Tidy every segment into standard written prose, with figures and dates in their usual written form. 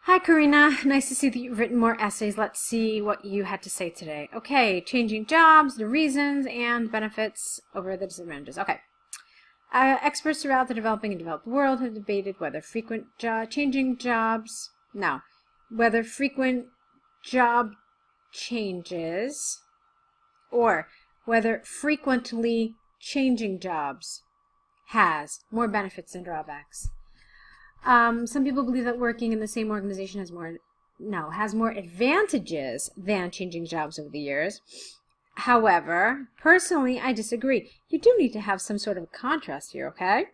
Hi, Corinna. Nice to see that you've written more essays. Let's see what you had to say today. Okay, changing jobs, the reasons and benefits over the disadvantages. Okay. Experts throughout the developing and developed world have debated whether frequent job changes or whether frequently changing jobs has more benefits than drawbacks. Some people believe that working in the same organization has more advantages than changing jobs over the years. However, personally, I disagree. You do need to have some sort of contrast here, okay?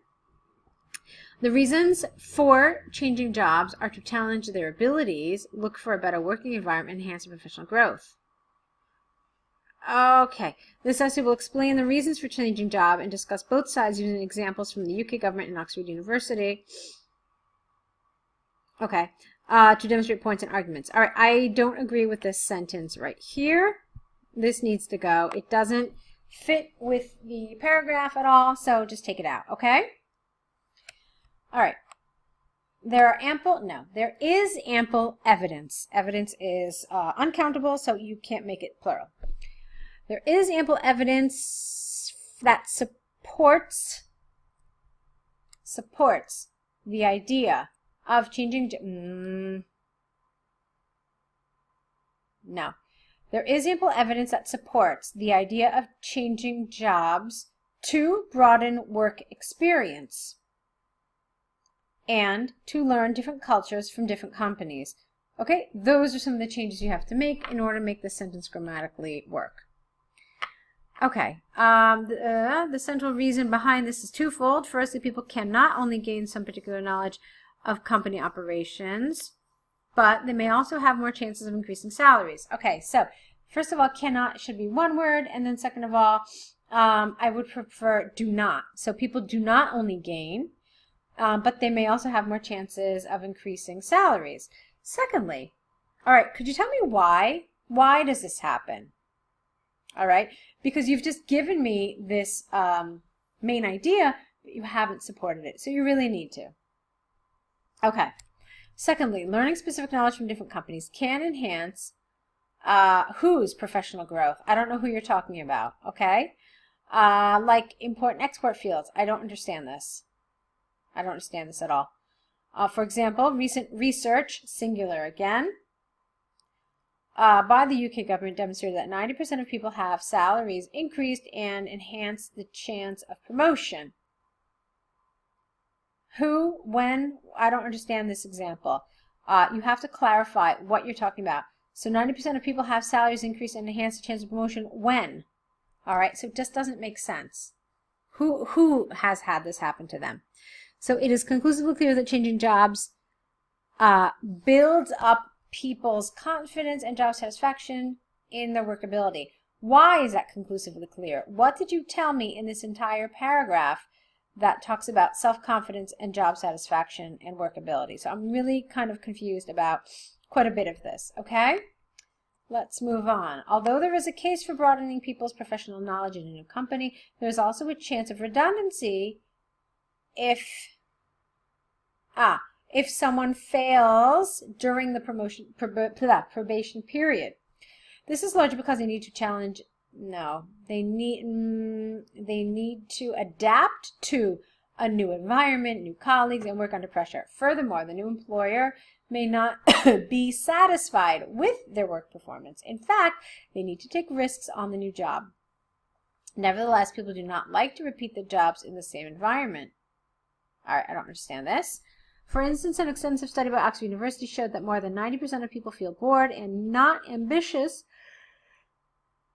The reasons for changing jobs are to challenge their abilities, look for a better working environment, and enhance professional growth. Okay, this essay will explain the reasons for changing job and discuss both sides using examples from the UK government and Oxford University. Okay, to demonstrate points and arguments. All right, I don't agree with this sentence right here. This needs to go. It doesn't fit with the paragraph at all, so just take it out, okay? All right. There is ample evidence. Evidence is uncountable, so you can't make it plural. There is ample evidence that supports the idea of changing. No. There is ample evidence that supports the idea of changing jobs to broaden work experience and to learn different cultures from different companies. Okay, those are some of the changes you have to make in order to make this sentence grammatically work. Okay, the central reason behind this is twofold. Firstly, people can not only gain some particular knowledge of company operations, but they may also have more chances of increasing salaries. Okay, so first of all, cannot should be one word, and then second of all, I would prefer do not. So people do not only gain, but they may also have more chances of increasing salaries. Secondly, all right, could you tell me why? Why does this happen? All right, because you've just given me this main idea, but you haven't supported it, so you really need to. Okay. Secondly, learning specific knowledge from different companies can enhance whose professional growth? I don't know who you're talking about, okay? Like important export fields. I don't understand this. I don't understand this at all. For example, recent research, singular again, by the UK government demonstrated that 90% of people have salaries increased and enhanced the chance of promotion. Who, when? I don't understand this example. You have to clarify what you're talking about. So 90% of people have salaries increased and enhance the chance of promotion when? All right, so it just doesn't make sense. Who has had this happen to them? So it is conclusively clear that changing jobs builds up people's confidence and job satisfaction in their workability. Why is that conclusively clear? What did you tell me in this entire paragraph that talks about self-confidence and job satisfaction and workability? So I'm really kind of confused about quite a bit of this, okay? Let's move on. Although there is a case for broadening people's professional knowledge in a new company, there is also a chance of redundancy if someone fails during the probation period. This is largely because they need to challenge they need to adapt to a new environment, new colleagues, and work under pressure. Furthermore, the new employer may not be satisfied with their work performance. In fact, they need to take risks on the new job. Nevertheless, people do not like to repeat the jobs in the same environment. All right, I don't understand this. For instance, an extensive study by Oxford University showed that more than 90% of people feel bored and not ambitious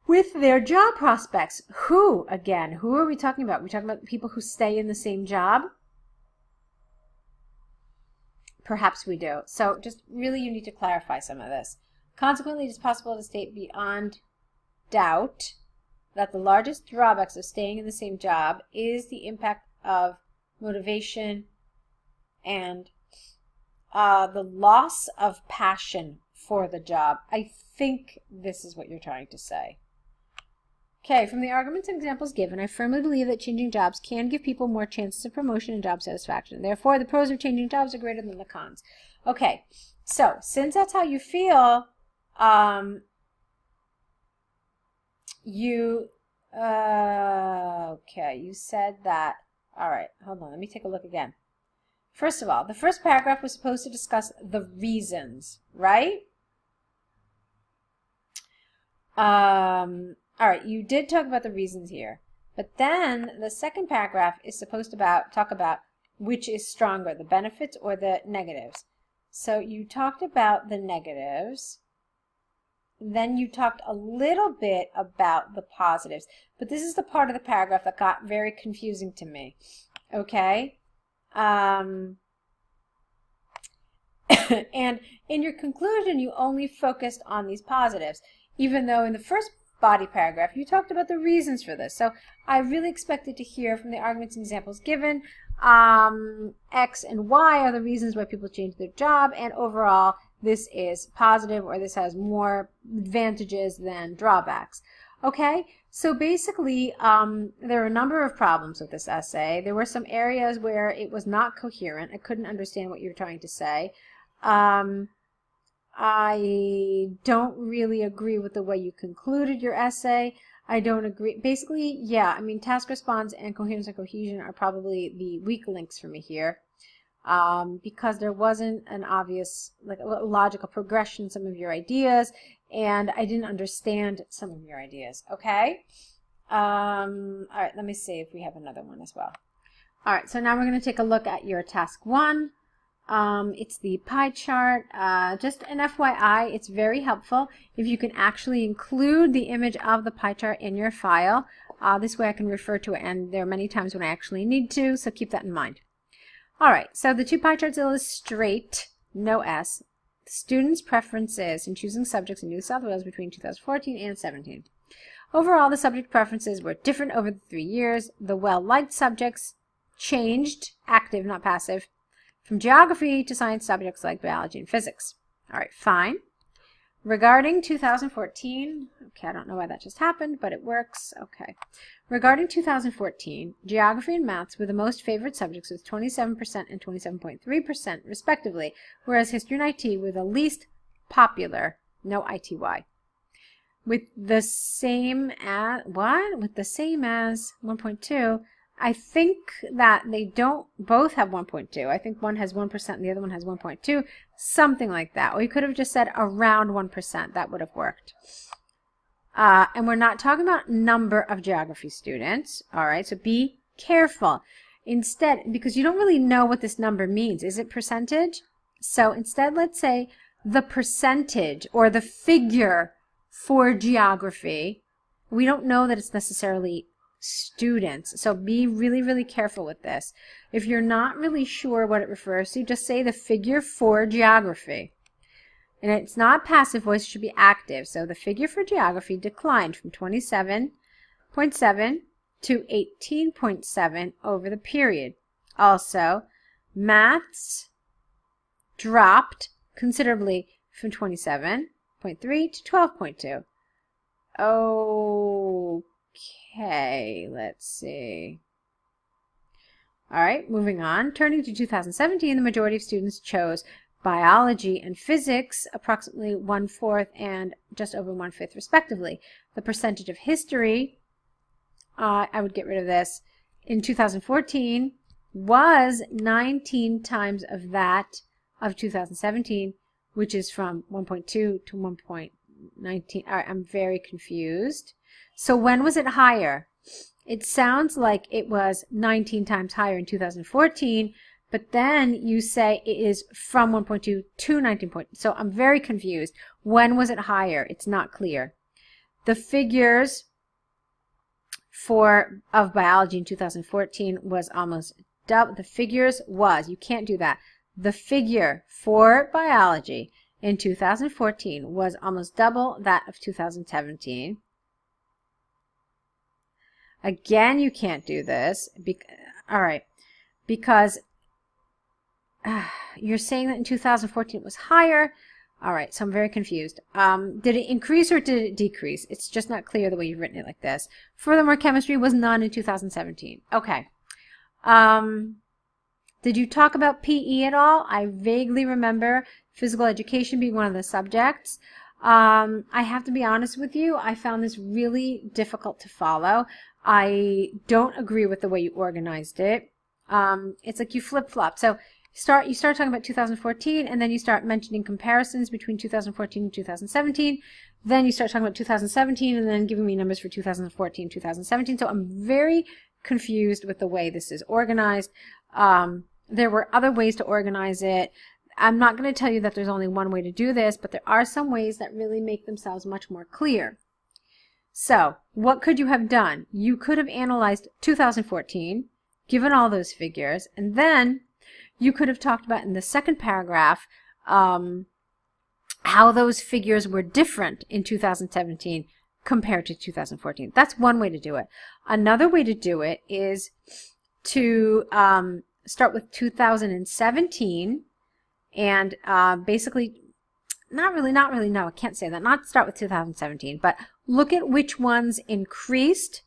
with their job prospects. Who, again? Who are we talking about? Are we talking about people who stay in the same job? Perhaps we do. So just really you need to clarify some of this. Consequently, it is possible to state beyond doubt that the largest drawbacks of staying in the same job is the impact of motivation and the loss of passion for the job. I think this is what you're trying to say. Okay, from the arguments and examples given, I firmly believe that changing jobs can give people more chances of promotion and job satisfaction. Therefore, the pros of changing jobs are greater than the cons. Okay, So since that's how you feel, okay, you said that. All right, hold on. Let me take a look again. First of all, the first paragraph was supposed to discuss the reasons, right? All right, you did talk about the reasons here. But then the second paragraph is supposed to talk about which is stronger, the benefits or the negatives. So you talked about the negatives. Then you talked a little bit about the positives. But this is the part of the paragraph that got very confusing to me. Okay? And in your conclusion, you only focused on these positives, even though in the first body paragraph, you talked about the reasons for this. So I really expected to hear from the arguments and examples given, X and Y are the reasons why people change their job, and overall, this is positive, or this has more advantages than drawbacks. Okay, so basically, there are a number of problems with this essay. There were some areas where it was not coherent. I couldn't understand what you were trying to say. I don't really agree with the way you concluded your essay. I don't agree. Basically, yeah, I mean, task response and coherence and cohesion are probably the weak links for me here, because there wasn't an obvious, like, logical progression in some of your ideas, and I didn't understand some of your ideas, okay? All right, let me see if we have another one as well. All right, so now we're going to take a look at your task 1. It's the pie chart. Just an FYI, it's very helpful if you can actually include the image of the pie chart in your file. This way I can refer to it, and there are many times when I actually need to, so keep that in mind. All right, so the two pie charts illustrate, no S, students' preferences in choosing subjects in New South Wales between 2014 and 17. Overall, the subject preferences were different over the 3 years. The well-liked subjects changed, active, not passive, from geography to science subjects like biology and physics. All right, fine. Regarding 2014, okay, I don't know why that just happened, but it works. Okay. Regarding 2014, geography and maths were the most favored subjects with 27% and 27.3% respectively, whereas history and IT were the least popular, no ITY. With the same as, what? With the same as 1.2, I think that they don't both have 1.2. I think one has 1% and the other one has 1.2, something like that. Or you could have just said around 1%. That would have worked. And we're not talking about number of geography students. All right, so be careful. Instead, because you don't really know what this number means. Is it percentage? So instead, let's say the percentage or the figure for geography. We don't know that it's necessarily students, so be really, really careful with this. If you're not really sure what it refers to, just say the figure for geography. And it's not passive voice, it should be active. So the figure for geography declined from 27.7 to 18.7 over the period. Also, maths dropped considerably from 27.3 to 12.2. Okay, let's see. All right, moving on. Turning to 2017, the majority of students chose biology and physics, approximately 1/4 and just over 1/5 respectively. The percentage of history, I would get rid of this, in 2014 was 19 times of that of 2017, which is from 1.2 to 1.19. All right, I'm very confused. So when was it higher? It sounds like it was 19 times higher in 2014, but then you say it is from 1.2 to 19 point. So I'm very confused. When was it higher? It's not clear. The figures of biology in 2014 was almost double. The figures was, you can't do that. The figure for biology in 2014 was almost double that of 2017. Again, you can't do this. All right, because you're saying that in 2014 it was higher. All right, so I'm very confused. Did it increase or did it decrease? It's just not clear the way you've written it like this. Furthermore, chemistry was none in 2017. Okay. Did you talk about PE at all? I vaguely remember physical education being one of the subjects. I have to be honest with you, I found this really difficult to follow. I don't agree with the way you organized it. It's like you flip-flop. So you start talking about 2014, and then you start mentioning comparisons between 2014 and 2017. Then you start talking about 2017, and then giving me numbers for 2014, 2017. So I'm very confused with the way this is organized. There were other ways to organize it. I'm not going to tell you that there's only one way to do this, but there are some ways that really make themselves much more clear. So, what could you have done? You could have analyzed 2014, given all those figures, and then you could have talked about in the second paragraph how those figures were different in 2017 compared to 2014. That's one way to do it. Another way to do it is to start with 2017 and basically, not really, no, I can't say that. Not start with 2017, but look at which ones increased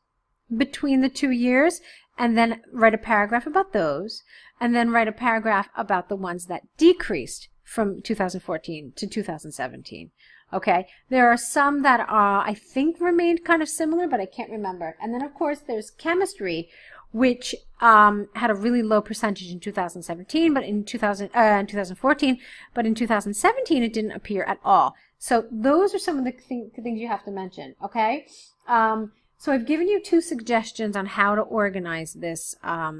between the 2 years, and then write a paragraph about those, and then write a paragraph about the ones that decreased from 2014 to 2017. Okay, there are some that I think remained kind of similar, but I can't remember. And then of course there's chemistry, which had a really low percentage in 2017, but in 2014, but in 2017 it didn't appear at all. So those are some of the things you have to mention. Okay, so I've given you 2 suggestions on how to organize this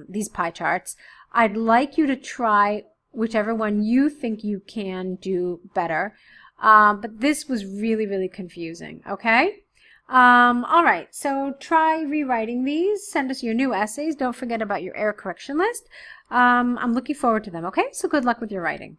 these pie charts. I'd like you to try whichever one you think you can do better. But this was really, really confusing, okay? All right, so try rewriting these. Send us your new essays. Don't forget about your error correction list. I'm looking forward to them, okay? So good luck with your writing.